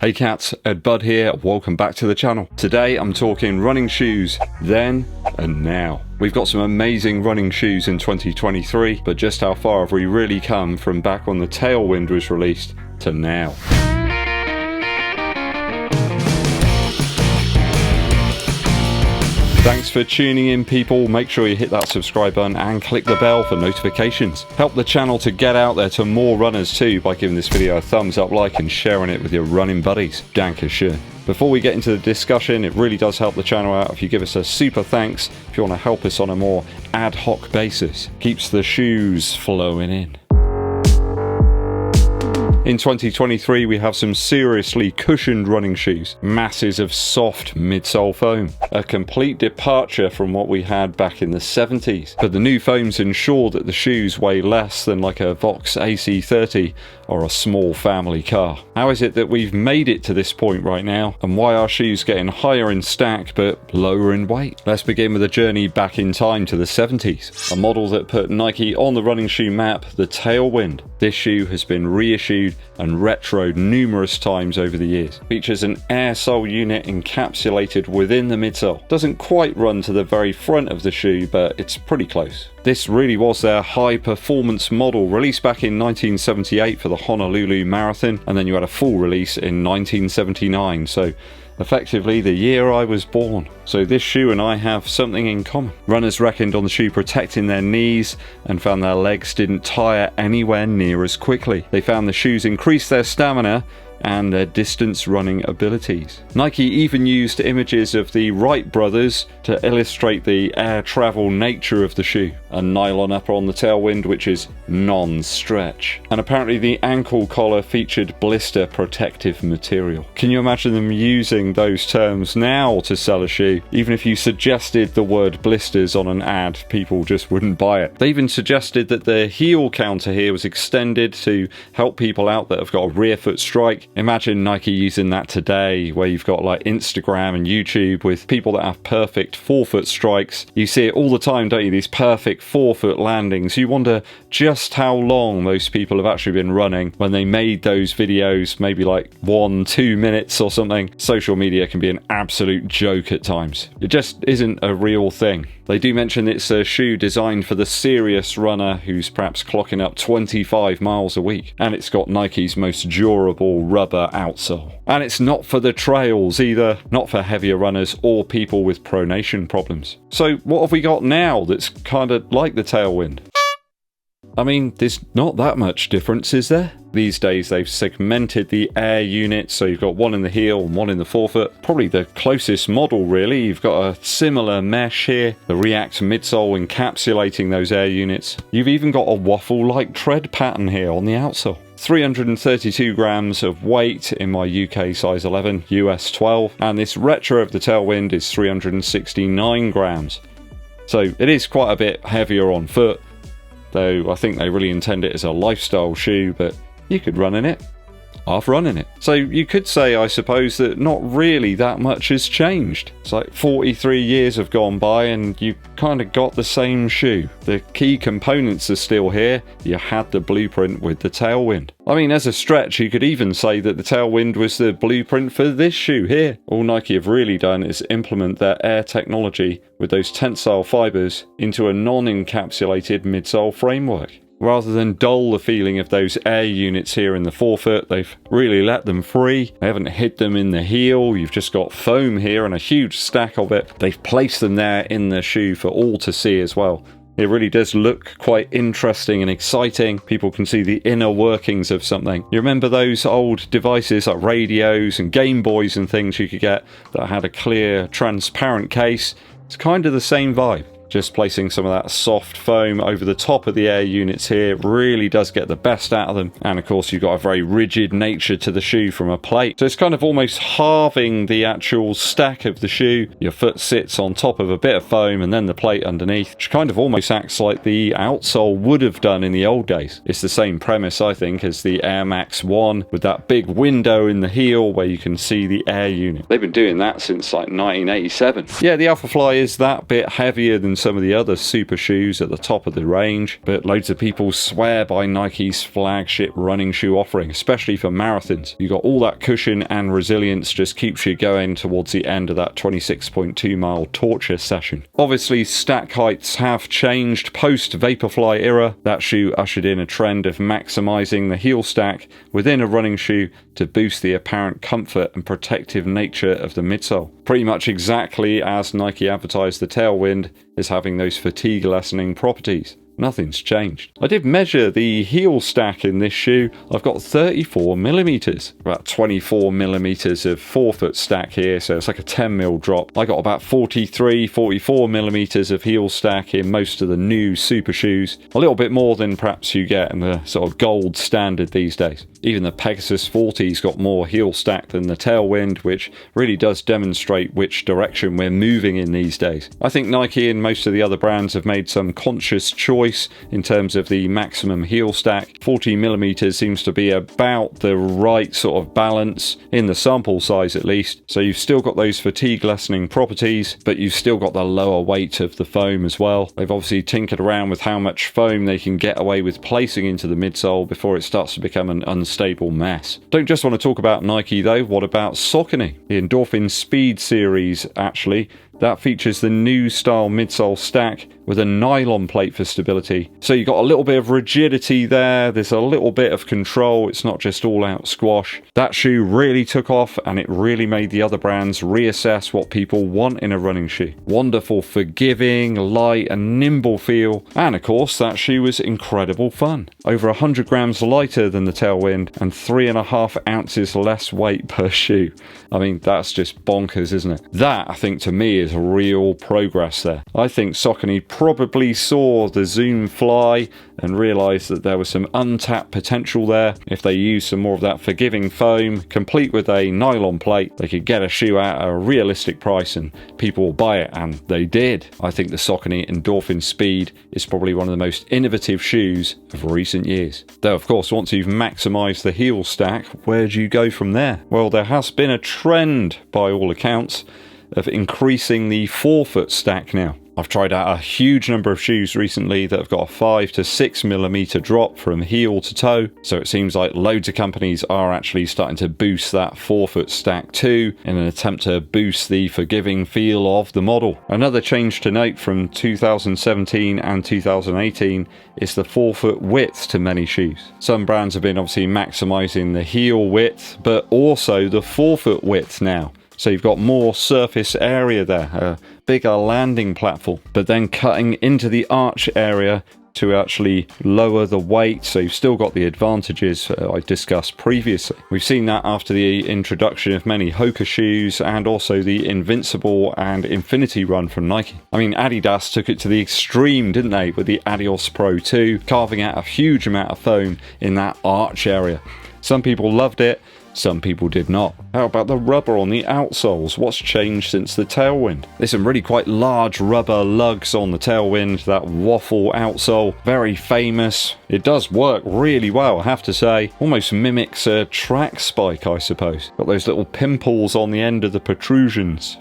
Hey cats, EDDBUD here, welcome back to the channel. Today I'm talking running shoes then and now. We've got some amazing running shoes in 2023, but just how far have we really come from back when the TAILWIND was released to now? Thanks for tuning in, people. Make sure you hit that subscribe button and click the bell for notifications. Help the channel to get out there to more runners too by giving this video a thumbs up, like, and sharing it with your running buddies. Dankeschön. Before we get into the discussion, it really does help the channel out if you give us a super thanks if you want to help us on a more ad hoc basis. Keeps the shoes flowing in. In 2023, we have some seriously cushioned running shoes, masses of soft midsole foam, a complete departure from what we had back in the 70s. But the new foams ensure that the shoes weigh less than like a Vox AC30 or a small family car. How is it that we've made it to this point right now, and why are shoes getting higher in stack but lower in weight? Let's begin with a journey back in time to the 70s, a model that put Nike on the running shoe map, the TAILWIND. This shoe has been reissued and retroed numerous times over the years. Features an air sole unit encapsulated within the midsole. Doesn't quite run to the very front of the shoe, but it's pretty close. This really was their high performance model, released back in 1978 for the Honolulu Marathon, and then you had a full release in 1979, so effectively the year I was born. So this shoe and I have something in common. Runners reckoned on the shoe protecting their knees and found their legs didn't tire anywhere near as quickly. They found the shoes increased their stamina and their distance running abilities. Nike even used images of the Wright brothers to illustrate the air travel nature of the shoe. A nylon upper on the TAILWIND, which is non-stretch. And apparently the ankle collar featured blister protective material. Can you imagine them using those terms now to sell a shoe? Even if you suggested the word blisters on an ad, people just wouldn't buy it. They even suggested that the heel counter here was extended to help people out that have got a rear foot strike. Imagine Nike using that today, where you've got like Instagram and YouTube with people that have perfect forefoot strikes. You see it all the time, don't you? These perfect forefoot landings. You wonder just how long those people have actually been running when they made those videos, maybe like 1-2 minutes or something. Social media can be an absolute joke at times. It just isn't a real thing. They do mention it's a shoe designed for the serious runner who's perhaps clocking up 25 miles a week. And it's got Nike's most durable rubber outsole. And it's not for the trails either, not for heavier runners or people with pronation problems. So what have we got now that's kind of like the TAILWIND? I mean, there's not that much difference, is there? These days they've segmented the air units, so you've got one in the heel and one in the forefoot. Probably the closest model really. You've got a similar mesh here, the React midsole encapsulating those air units. You've even got a waffle-like tread pattern here on the outsole. 332 grams of weight in my UK size 11, US 12, and this retro of the TAILWIND is 369 grams. So it is quite a bit heavier on foot, though I think they really intend it as a lifestyle shoe, but you could run in it. I've run in it. So you could say, I suppose, that not really that much has changed. It's like 43 years have gone by and you kind of got the same shoe. The key components are still here. You had the blueprint with the TAILWIND. I mean, as a stretch, you could even say that the TAILWIND was the blueprint for this shoe here. All Nike have really done is implement their air technology with those tensile fibers into a non-encapsulated midsole framework. Rather than dull the feeling of those air units here in the forefoot, they've really let them free. They haven't hid them in the heel. You've just got foam here and a huge stack of it. They've placed them there in the shoe for all to see as well. It really does look quite interesting and exciting. People can see the inner workings of something. You remember those old devices like radios and Game Boys and things you could get that had a clear, transparent case? It's kind of the same vibe. Just placing some of that soft foam over the top of the air units here really does get the best out of them. And of course you've got a very rigid nature to the shoe from a plate. So it's kind of almost halving the actual stack of the shoe. Your foot sits on top of a bit of foam and then the plate underneath, which kind of almost acts like the outsole would have done in the old days. It's the same premise, I think, as the Air Max 1 with that big window in the heel where you can see the air unit. They've been doing that since like 1987. Yeah, the Vaporfly is that bit heavier than some of the other super shoes at the top of the range, but loads of people swear by Nike's flagship running shoe offering, especially for marathons. You got all that cushion and resilience, just keeps you going towards the end of that 26.2 mile torture session. Obviously, stack heights have changed post Vaporfly era. That shoe ushered in a trend of maximizing the heel stack within a running shoe to boost the apparent comfort and protective nature of the midsole. Pretty much exactly as Nike advertised the Tailwind as having those fatigue lessening properties. Nothing's changed. I did measure the heel stack in this shoe. I've got 34mm, about 24mm of forefoot stack here, so it's like a 10mm drop. I got about 44mm of heel stack in most of the new super shoes, a little bit more than perhaps you get in the sort of gold standard these days. Even the Pegasus 40's got more heel stack than the Tailwind, which really does demonstrate which direction we're moving in these days. I think Nike and most of the other brands have made some conscious choice in terms of the maximum heel stack. 40mm seems to be about the right sort of balance in the sample size at least. So you've still got those fatigue lessening properties, but you've still got the lower weight of the foam as well. They've obviously tinkered around with how much foam they can get away with placing into the midsole before it starts to become an unstable mess. Don't just want to talk about Nike though, what about Saucony? The Endorphin Speed series actually, that features the new style midsole stack with a nylon plate for stability. So you've got a little bit of rigidity there, there's a little bit of control, it's not just all out squash. That shoe really took off and it really made the other brands reassess what people want in a running shoe. Wonderful, forgiving, light and nimble feel, and of course that shoe was incredible fun. Over 100 grams lighter than the Tailwind and 3.5 ounces less weight per shoe. I mean, that's just bonkers, isn't it? That, I think, to me is real progress there. I think Saucony probably saw the Zoom Fly and realised that there was some untapped potential there. If they used some more of that forgiving foam, complete with a nylon plate, they could get a shoe at a realistic price and people will buy it, and they did. I think the Saucony Endorphin Speed is probably one of the most innovative shoes of recent years. Though, of course, once you've maximised the heel stack, where do you go from there? Well, there has been a trend, by all accounts, of increasing the forefoot stack now. I've tried out a huge number of shoes recently that have got a 5 to 6mm drop from heel to toe, so it seems like loads of companies are actually starting to boost that forefoot stack too in an attempt to boost the forgiving feel of the model. Another change to note from 2017 and 2018 is the forefoot width to many shoes. Some brands have been obviously maximising the heel width, but also the forefoot width now. So you've got more surface area there, a bigger landing platform, but then cutting into the arch area to actually lower the weight, so you've still got the advantages I discussed previously. We've seen that after the introduction of many Hoka shoes and also the Invincible and Infinity run from Nike. I mean, Adidas took it to the extreme, didn't they, with the Adios Pro 2, carving out a huge amount of foam in that arch area. Some people loved it, some people did not. How about the rubber on the outsoles? What's changed since the Tailwind? There's some really quite large rubber lugs on the Tailwind, that waffle outsole, very famous. It does work really well, I have to say. Almost mimics a track spike, I suppose. Got those little pimples on the end of the protrusions.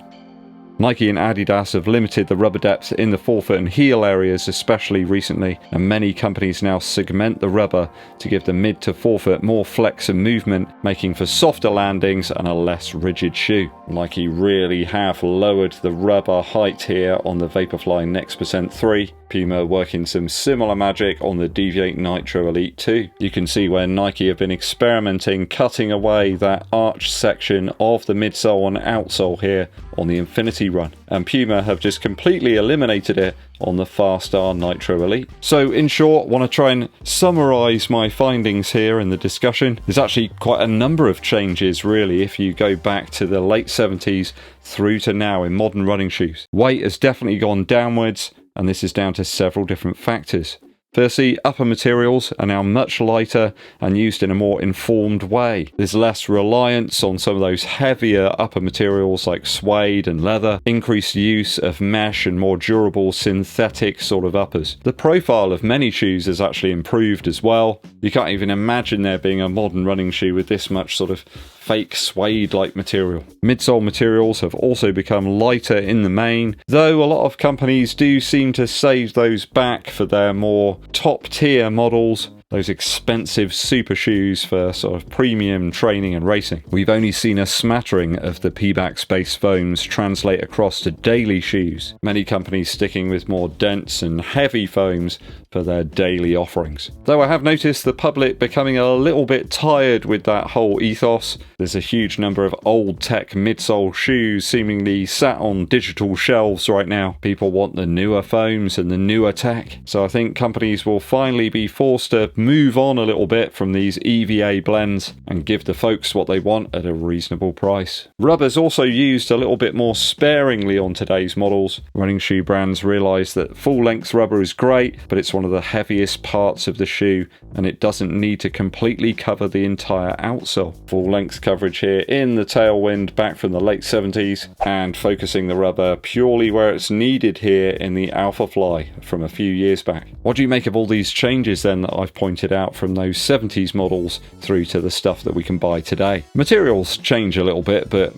Nike and Adidas have limited the rubber depth in the forefoot and heel areas, especially recently, and many companies now segment the rubber to give the mid to forefoot more flex and movement, making for softer landings and a less rigid shoe. Nike really have lowered the rubber height here on the Vaporfly Next Percent 3. Puma working some similar magic on the Deviate Nitro Elite 2. You can see where Nike have been experimenting, cutting away that arch section of the midsole and outsole here on the Infinity run, and Puma have just completely eliminated it on the Farstar Nitro Elite. So in short, want to try and summarize my findings here in the discussion. There's actually quite a number of changes really if you go back to the late 70s through to now in modern running shoes. Weight has definitely gone downwards, and this is down to several different factors. Firstly, upper materials are now much lighter and used in a more informed way. There's less reliance on some of those heavier upper materials like suede and leather, increased use of mesh and more durable synthetic sort of uppers. The profile of many shoes has actually improved as well. You can't even imagine there being a modern running shoe with this much sort of fake suede-like material. Midsole materials have also become lighter in the main, though a lot of companies do seem to save those back for their more top-tier models, those expensive super shoes for sort of premium training and racing. We've only seen a smattering of the Pebax-based foams translate across to daily shoes, many companies sticking with more dense and heavy foams for their daily offerings. Though I have noticed the public becoming a little bit tired with that whole ethos. There's a huge number of old tech midsole shoes seemingly sat on digital shelves right now. People want the newer foams and the newer tech. So I think companies will finally be forced to move on a little bit from these EVA blends and give the folks what they want at a reasonable price. Rubber's also used a little bit more sparingly on today's models. Running shoe brands realise that full-length rubber is great, but it's one of the heaviest parts of the shoe and it doesn't need to completely cover the entire outsole. Full-length coverage here in the Tailwind back from the late 70s and focusing the rubber purely where it's needed here in the Vaporfly from a few years back. What do you make of all these changes then that I've pointed out from those 70s models through to the stuff that we can buy today? Materials change a little bit, but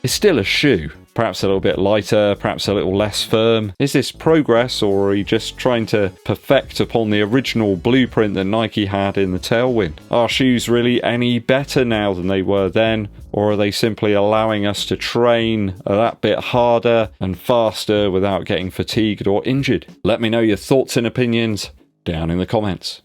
it's still a shoe. Perhaps a little bit lighter, perhaps a little less firm. Is this progress, or are you just trying to perfect upon the original blueprint that Nike had in the Tailwind? Are shoes really any better now than they were then, or are they simply allowing us to train a that bit harder and faster without getting fatigued or injured? Let me know your thoughts and opinions down in the comments.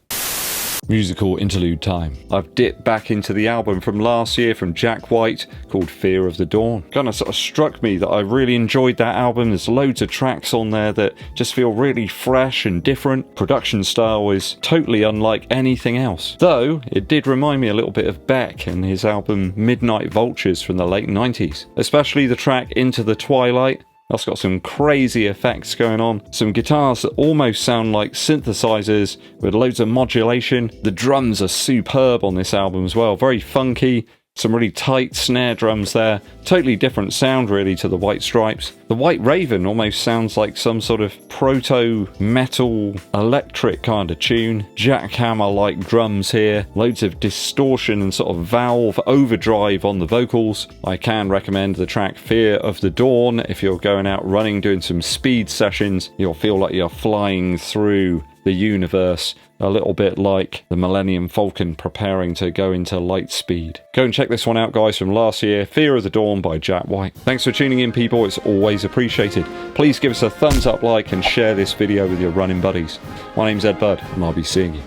Musical interlude time. I've dipped back into the album from last year from Jack White called Fear of the Dawn. Kind of sort of struck me that I really enjoyed that album. There's loads of tracks on there that just feel really fresh and different. Production style is totally unlike anything else. Though, it did remind me a little bit of Beck and his album Midnight Vultures from the late 90s. Especially the track Into the Twilight. That's got some crazy effects going on. Some guitars that almost sound like synthesizers with loads of modulation. The drums are superb on this album as well. Very funky. Some really tight snare drums there. Totally different sound really to the White Stripes. The White Raven almost sounds like some sort of proto-metal electric kind of tune. Jackhammer-like drums here. Loads of distortion and sort of valve overdrive on the vocals. I can recommend the track Fear of the Dawn. If you're going out running, doing some speed sessions, you'll feel like you're flying through the universe, a little bit like the Millennium Falcon preparing to go into light speed. Go and check this one out, guys, from last year, Fear of the Dawn by Jack White. Thanks for tuning in, people. It's always appreciated. Please give us a thumbs up, like, and share this video with your running buddies. My name's Ed Bud, and I'll be seeing you